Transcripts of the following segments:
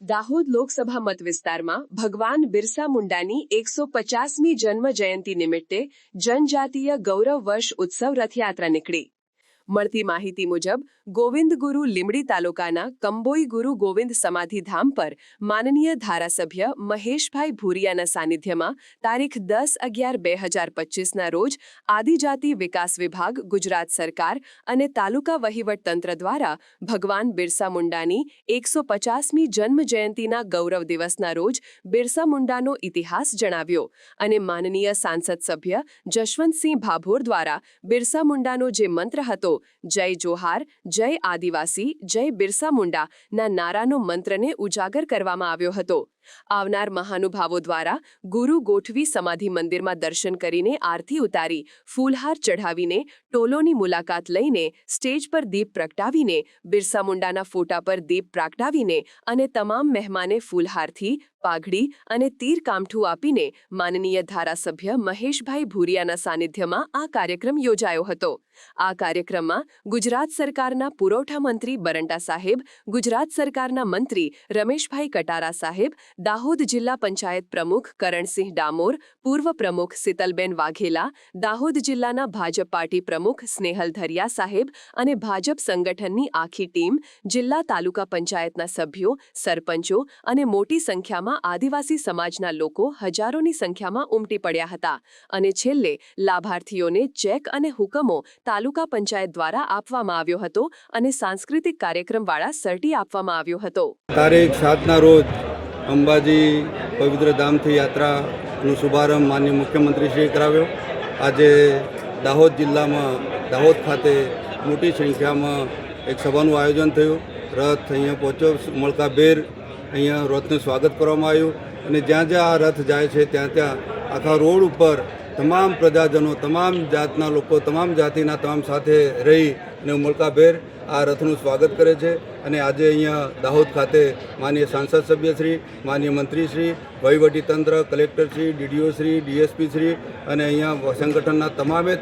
દાહોદ લોકસભા મત વિસ્તારમાં ભગવાન બિરસા મુંડાની 150મી જન્મ જયંતિ નિમિત્તે જનજાતીય ગૌરવ વર્ષ ઉત્સવ રથયાત્રા નીકળી। મળતી માહિતી મુજબ ગોવિંદગુરુ લીંબડી તાલુકાના કંબોઈ ગુરુ ગોવિંદ સમાધિધામ પર માનનીય ધારાસભ્ય મહેશભાઈ ભૂરિયાના સાનિધ્યમાં તારીખ 10/11/2025ના રોજ આદિજાતિ વિકાસ વિભાગ ગુજરાત સરકાર અને તાલુકા વહીવટતંત્ર દ્વારા ભગવાન બિરસા મુંડાની 150મી જન્મ જયંતિના ગૌરવ દિવસના રોજ બિરસા મુંડાનો ઇતિહાસ જણાવ્યો અને માનનીય સાંસદ સભ્ય જશવંતસિંહ ભાભોર દ્વારા બિરસા મુંડાનો જે મંત્ર હતો જય જોહાર, જય આદિવાસી, જય બિરસા મુંડા ના નારાનો મંત્રને ઉજાગર કરવામાં આવ્યો હતો। આવનાર મહાનુભાવો દ્વારા ગુરુ ગોઠવી સમાધિ મંદિરમાં દર્શન કરીને આરતી ઉતારી ફૂલહાર ચઢાવીને ટોલોની મુલાકાત લઈને સ્ટેજ પર દીપ પ્રગટાવીને બિરસા મુંડાના ફોટા પર દીપ પ્રગટાવીને અને તમામ મહેમાને ફૂલહારથી પાઘડી અને તીર કામઠું આપીને માનનીય ધારાસભ્ય મહેશભાઈ ભૂરિયાના સાનિધ્યમાં આ કાર્યક્રમ યોજાયો હતો। આ કાર્યક્રમમાં ગુજરાત સરકારના પુરવઠા મંત્રી બરંટા સાહેબ, ગુજરાત સરકારના મંત્રી રમેશભાઈ કટારા સાહેબ, દાહોદ જિલ્લા પંચાયત પ્રમુખ કરણસિંહ ડામોર, પૂર્વ પ્રમુખ સિતલબેન વાઘેલા, દાહોદ જિલ્લાના ભાજપ પાર્ટી પ્રમુખ સ્નેહલ ધરિયા સાહેબ અને ભાજપ સંગઠનની આખી ટીમ, જિલ્લા તાલુકા પંચાયતના સભ્યો, સરપંચો અને મોટી સંખ્યામાં આદિવાસી સમાજના લોકો હજારોની સંખ્યામાં ઉમટી પડ્યા હતા અને છેલ્લે લાભાર્થીઓને ચેક અને હુકમો તાલુકા પંચાયત દ્વારા આપવામાં આવ્યો હતો અને સાંસ્કૃતિક કાર્યક્રમવાળા સર્ટી આપવામાં આવ્યો હતો। તારીખ 7ના રોજ અંબાજી પવિત્ર ધામથી યાત્રાનો શુભારંભ માનનીય મુખ્યમંત્રીશ્રીએ કરાવ્યો। આજે દાહોદ જિલ્લામાં દાહોદ ખાતે મોટી સંખ્યામાં એક સભાનું આયોજન થયું। રથ અહીંયા પહોંચ્યો, ઉમળકાભેર અહીંયા રથનું સ્વાગત કરવામાં આવ્યું અને જ્યાં જ્યાં આ રથ જાય છે ત્યાં ત્યાં આખા રોડ ઉપર તમામ પ્રજાજનો, તમામ જાતના લોકો, તમામ જાતિના તમામ સાથે રહી અને ઉમળકાભેર આ રથનું સ્વાગત કરે છે અને આજે અહીંયા દાહોદ ખાતે માનનીય સાંસદ સભ્યશ્રી, માનનીય મંત્રીશ્રી, વહીવટીતંત્ર, કલેક્ટરશ્રી, ડીડીઓશ્રી, ડીએસપીશ્રી અને અહીંયા સંગઠનના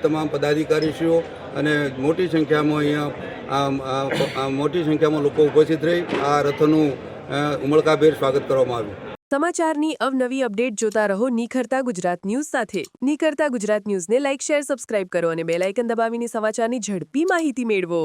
તમામ પદાધિકારીશ્રીઓ અને મોટી સંખ્યામાં લોકો ઉપસ્થિત રહી આ રથનું ઉમળકાભેર સ્વાગત કરવામાં આવ્યું। સમાચારની અવનવી અપડેટ જોતા રહો નિખરતા ગુજરાત ન્યૂઝ સાથે। નિખરતા ગુજરાત ન્યૂઝને લાઇક, શેર, સબસ્ક્રાઇબ કરો અને બેલ આઇકન દબાવીને સમાચારની ઝડપી માહિતી મેળવો।